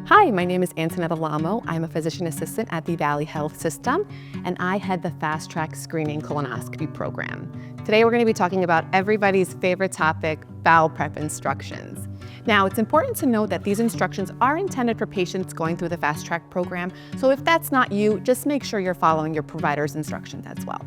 Hi, my name is Antonetta Lamo. I'm a physician assistant at the Valley Health System, and I head the Fast Track Screening Colonoscopy program. Today we're going to be talking about everybody's favorite topic, bowel prep instructions. Now, it's important to note that these instructions are intended for patients going through the Fast Track program, so if that's not you, just make sure you're following your provider's instructions as well.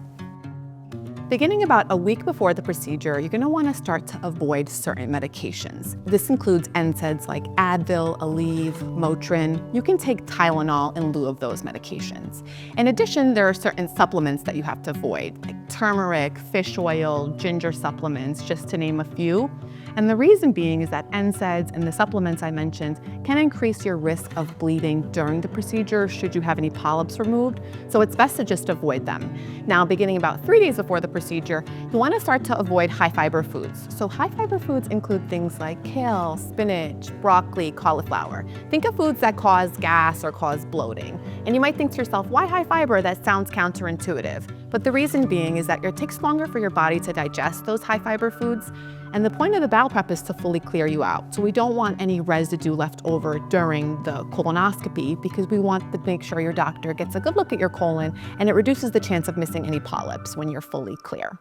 Beginning about a week before the procedure, you're going to want to start to avoid certain medications. This includes NSAIDs like Advil, Aleve, Motrin. You can take Tylenol in lieu of those medications. In addition, there are certain supplements that you have to avoid, like turmeric, fish oil, ginger supplements, just to name a few. And the reason being is that NSAIDs and the supplements I mentioned can increase your risk of bleeding during the procedure should you have any polyps removed, so it's best to just avoid them. Now, beginning about 3 days before the procedure, you want to start to avoid high-fiber foods. So high-fiber foods include things like kale, spinach, broccoli, cauliflower. Think of foods that cause gas or cause bloating. And you might think to yourself, why high-fiber? That sounds counterintuitive. But the reason being is that it takes longer for your body to digest those high-fiber foods, and the point of the bowel prep is to fully clear you out. So we don't want any residue left over during the colonoscopy because we want to make sure your doctor gets a good look at your colon, and it reduces the chance of missing any polyps when you're fully clear.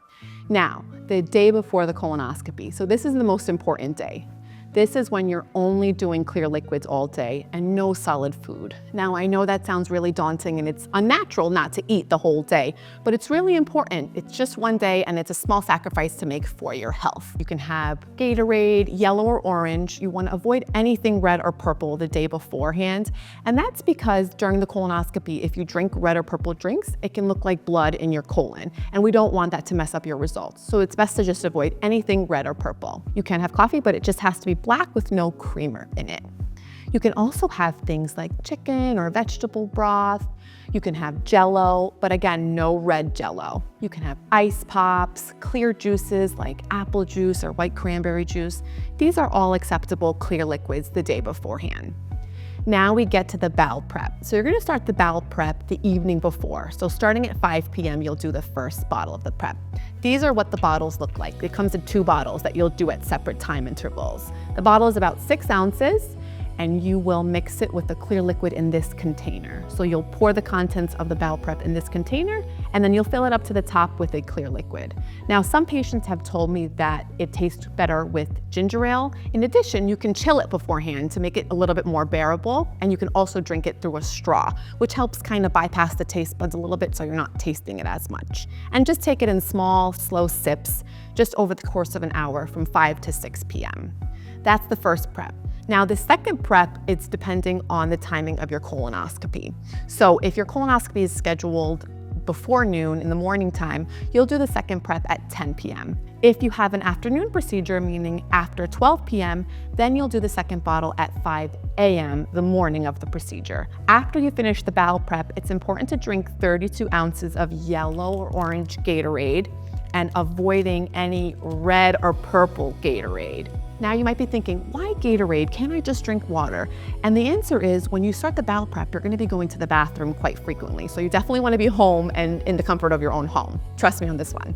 Now, the day before the colonoscopy. So this is the most important day. This is when you're only doing clear liquids all day and no solid food. Now, I know that sounds really daunting and it's unnatural not to eat the whole day, but it's really important. It's just one day and it's a small sacrifice to make for your health. You can have Gatorade, yellow or orange. You want to avoid anything red or purple the day beforehand. And that's because during the colonoscopy, if you drink red or purple drinks, it can look like blood in your colon. And we don't want that to mess up your results. So it's best to just avoid anything red or purple. You can have coffee, but it just has to be black with no creamer in it. You can also have things like chicken or vegetable broth. You can have Jell-O, but again, no red Jell-O. You can have ice pops, clear juices like apple juice or white cranberry juice. These are all acceptable clear liquids the day beforehand. Now we get to the bowel prep. So you're gonna start the bowel prep the evening before. So starting at 5 p.m., you'll do the first bottle of the prep. These are what the bottles look like. It comes in 2 bottles that you'll do at separate time intervals. The bottle is about 6 ounces, and you will mix it with the clear liquid in this container. So you'll pour the contents of the bowel prep in this container, and then you'll fill it up to the top with a clear liquid. Now, some patients have told me that it tastes better with ginger ale. In addition, you can chill it beforehand to make it a little bit more bearable, and you can also drink it through a straw, which helps kind of bypass the taste buds a little bit so you're not tasting it as much. And just take it in small, slow sips, just over the course of an hour from 5 to 6 p.m. That's the first prep. Now, the second prep, it's depending on the timing of your colonoscopy. So if your colonoscopy is scheduled before noon in the morning time, you'll do the second prep at 10 p.m. If you have an afternoon procedure, meaning after 12 p.m., then you'll do the second bottle at 5 a.m. the morning of the procedure. After you finish the bowel prep, it's important to drink 32 ounces of yellow or orange Gatorade and avoiding any red or purple Gatorade. Now you might be thinking, why Gatorade? Can't I just drink water? And the answer is, when you start the bowel prep, you're gonna be going to the bathroom quite frequently. So you definitely wanna be home and in the comfort of your own home. Trust me on this one.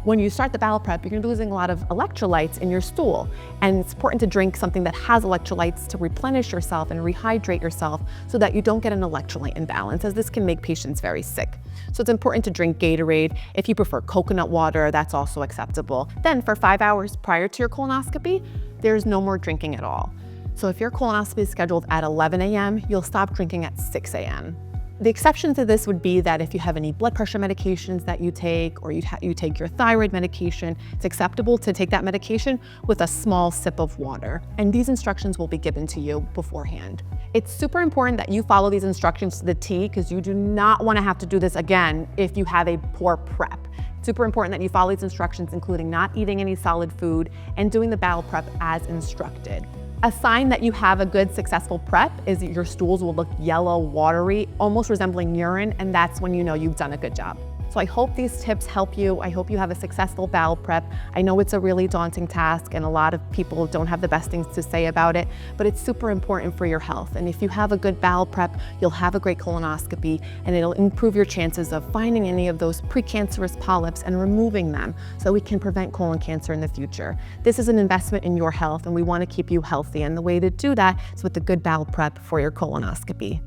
When you start the bowel prep, you're gonna be losing a lot of electrolytes in your stool. And it's important to drink something that has electrolytes to replenish yourself and rehydrate yourself so that you don't get an electrolyte imbalance, as this can make patients very sick. So it's important to drink Gatorade. If you prefer coconut water, that's also acceptable. Then for 5 hours prior to your colonoscopy, there's no more drinking at all. So if your colonoscopy is scheduled at 11 a.m., you'll stop drinking at 6 a.m. The exception to this would be that if you have any blood pressure medications that you take, or you take your thyroid medication, it's acceptable to take that medication with a small sip of water. And these instructions will be given to you beforehand. It's super important that you follow these instructions to the T, because you do not want to have to do this again if you have a poor prep. It's super important that you follow these instructions, including not eating any solid food and doing the bowel prep as instructed. A sign that you have a good, successful prep is that your stools will look yellow, watery, almost resembling urine, and that's when you know you've done a good job. So I hope these tips help you. I hope you have a successful bowel prep. I know it's a really daunting task and a lot of people don't have the best things to say about it, but it's super important for your health. And if you have a good bowel prep, you'll have a great colonoscopy and it'll improve your chances of finding any of those precancerous polyps and removing them so we can prevent colon cancer in the future. This is an investment in your health and we want to keep you healthy. And the way to do that is with a good bowel prep for your colonoscopy.